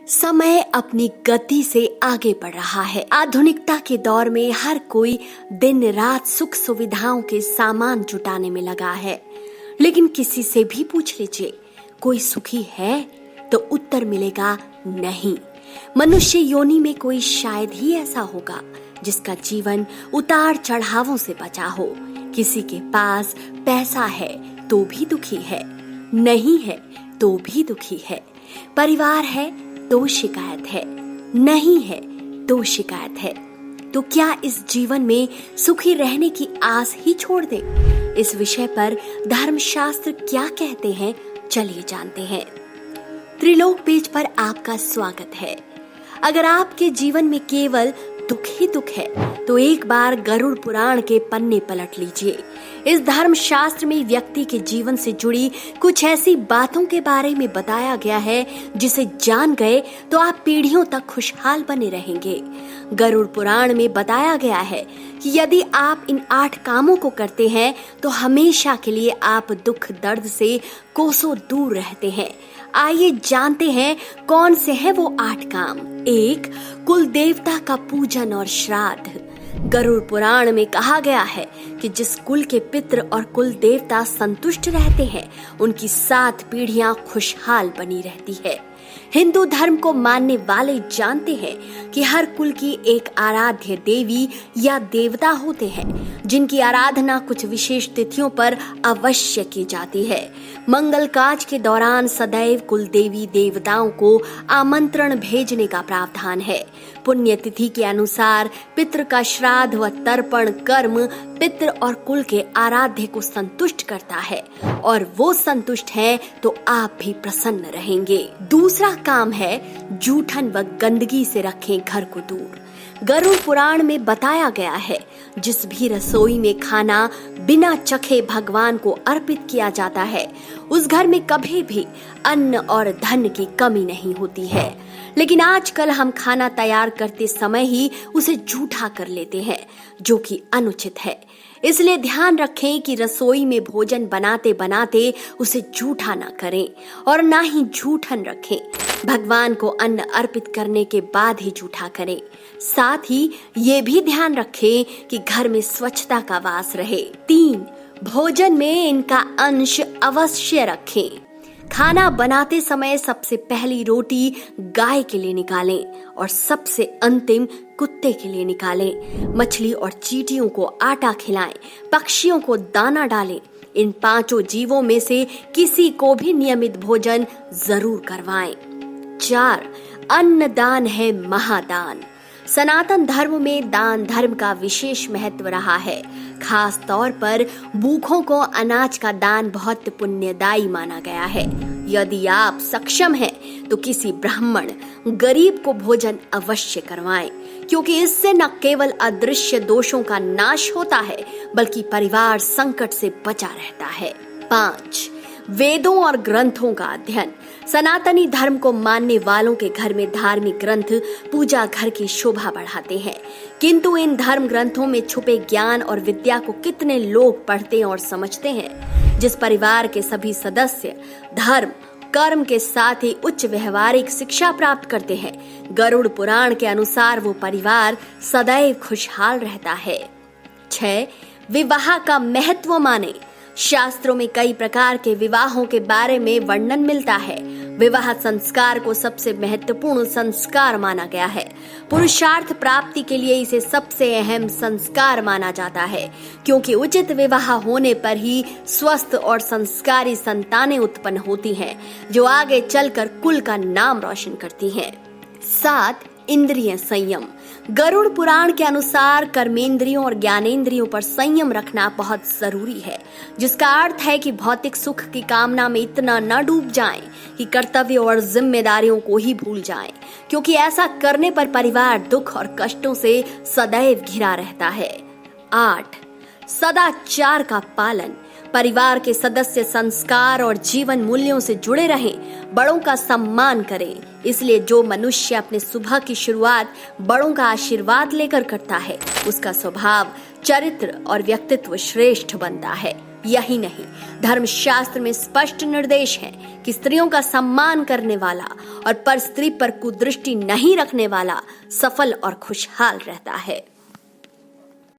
समय अपनी गति से आगे बढ़ रहा है। आधुनिकता के दौर में हर कोई दिन रात सुख सुविधाओं के सामान जुटाने में लगा है, लेकिन किसी से भी पूछ लीजिए कोई सुखी है तो उत्तर मिलेगा नहीं। मनुष्य योनि में कोई शायद ही ऐसा होगा जिसका जीवन उतार चढ़ावों से बचा हो। किसी के पास पैसा है तो भी दुखी है, नहीं है तो भी दुखी है। परिवार है तो शिकायत है, नहीं है तो शिकायत है। तो क्या इस जीवन में सुखी रहने की आस ही छोड़ दें? इस विषय पर धर्मशास्त्र क्या कहते हैं, चलिए जानते हैं। त्रिलोक पेज पर आपका स्वागत है। अगर आपके जीवन में केवल दुख ही दुख है तो एक बार गरुड़ पुराण के पन्ने पलट लीजिए। इस धर्मशास्त्र में व्यक्ति के जीवन से जुड़ी कुछ ऐसी बातों के बारे में बताया गया है जिसे जान गए तो आप पीढ़ियों तक खुशहाल बने रहेंगे। गरुड़ पुराण में बताया गया है कि यदि आप इन 8 कामों को करते हैं तो हमेशा के लिए आप दुख दर्द से कोसों दूर रहते हैं। आइए जानते हैं कौन से हैं वो 8 काम। 1. कुल देवता का पूजन और श्राद्ध। गरुड़ पुराण में कहा गया है कि जिस कुल के पितृ और कुल देवता संतुष्ट रहते हैं उनकी 7 पीढ़ियां खुशहाल बनी रहती है। हिंदू धर्म को मानने वाले जानते हैं कि हर कुल की एक आराध्य देवी या देवता होते हैं जिनकी आराधना कुछ विशेष तिथियों पर अवश्य की जाती है। मंगल काज के दौरान सदैव कुल देवी देवताओं को आमंत्रण भेजने का प्रावधान है। पुण्य तिथि के अनुसार पितृ का श्राद्ध व तर्पण कर्म पितृ और कुल के आराध्य को संतुष्ट करता है और वो संतुष्ट है तो आप भी प्रसन्न रहेंगे। दूसरा काम है जूठन व गंदगी से रखें घर को दूर। गरुड़ पुराण में बताया गया है जिस भी रसोई में खाना बिना चखे भगवान को अर्पित किया जाता है उस घर में कभी भी अन्न और धन की कमी नहीं होती है। लेकिन आजकल हम खाना तैयार करते समय ही उसे जूठा कर लेते हैं जो कि अनुचित है। इसलिए ध्यान रखें कि रसोई में भोजन बनाते बनाते उसे जूठा ना करें और ना ही जूठन रखें। भगवान को अन्न अर्पित करने के बाद ही जूठा करें। साथ ही ये भी ध्यान रखें कि घर में स्वच्छता का वास रहे। 3. भोजन में इनका अंश अवश्य रखें। खाना बनाते समय सबसे पहली रोटी गाय के लिए निकालें और सबसे अंतिम कुत्ते के लिए निकालें। मछली और चींटियों को आटा खिलाएं, पक्षियों को दाना डालें। इन 5 जीवों में से किसी को भी नियमित भोजन जरूर करवाएं। 4. अन्नदान है महादान। सनातन धर्म में दान धर्म का विशेष महत्व रहा है। खास तौर पर भूखों को अनाज का दान बहुत पुण्यदायी माना गया है। यदि आप सक्षम हैं तो किसी ब्राह्मण गरीब को भोजन अवश्य करवाएं, क्योंकि इससे न केवल अदृश्य दोषों का नाश होता है बल्कि परिवार संकट से बचा रहता है। 5. वेदों और ग्रंथों का अध्ययन। सनातनी धर्म को मानने वालों के घर में धार्मिक ग्रंथ पूजा घर की शोभा बढ़ाते हैं, किंतु इन धर्म ग्रंथों में छुपे ज्ञान और विद्या को कितने लोग पढ़ते और समझते हैं। जिस परिवार के सभी सदस्य धर्म कर्म के साथ ही उच्च व्यवहारिक शिक्षा प्राप्त करते हैं, गरुड़ पुराण के अनुसार वो परिवार सदैव खुशहाल रहता है। 6. विवाह का महत्व माने। शास्त्रों में कई प्रकार के विवाहों के बारे में वर्णन मिलता है। विवाह संस्कार को सबसे महत्वपूर्ण संस्कार माना गया है। पुरुषार्थ प्राप्ति के लिए इसे सबसे अहम संस्कार माना जाता है, क्योंकि उचित विवाह होने पर ही स्वस्थ और संस्कारी संतानें उत्पन्न होती हैं, जो आगे चलकर कुल का नाम रोशन करती हैं। 7. इंद्रिय संयम। गरुड़ पुराण के अनुसार कर्मेंद्रियों और ज्ञानेंद्रियों पर संयम रखना बहुत जरूरी है, जिसका अर्थ है कि भौतिक सुख की कामना में इतना न डूब जाएं कि कर्तव्य और जिम्मेदारियों को ही भूल जाएं, क्योंकि ऐसा करने पर परिवार दुख और कष्टों से सदैव घिरा रहता है। 8. सदाचार का पालन। परिवार के सदस्य संस्कार और जीवन मूल्यों से जुड़े रहें, बड़ों का सम्मान करें। इसलिए जो मनुष्य अपने सुबह की शुरुआत बड़ों का आशीर्वाद लेकर करता है उसका स्वभाव, चरित्र और व्यक्तित्व श्रेष्ठ बनता है। यही नहीं, धर्मशास्त्र में स्पष्ट निर्देश है कि स्त्रियों का सम्मान करने वाला और पर स्त्री पर कुदृष्टि नहीं रखने वाला सफल और खुशहाल रहता है।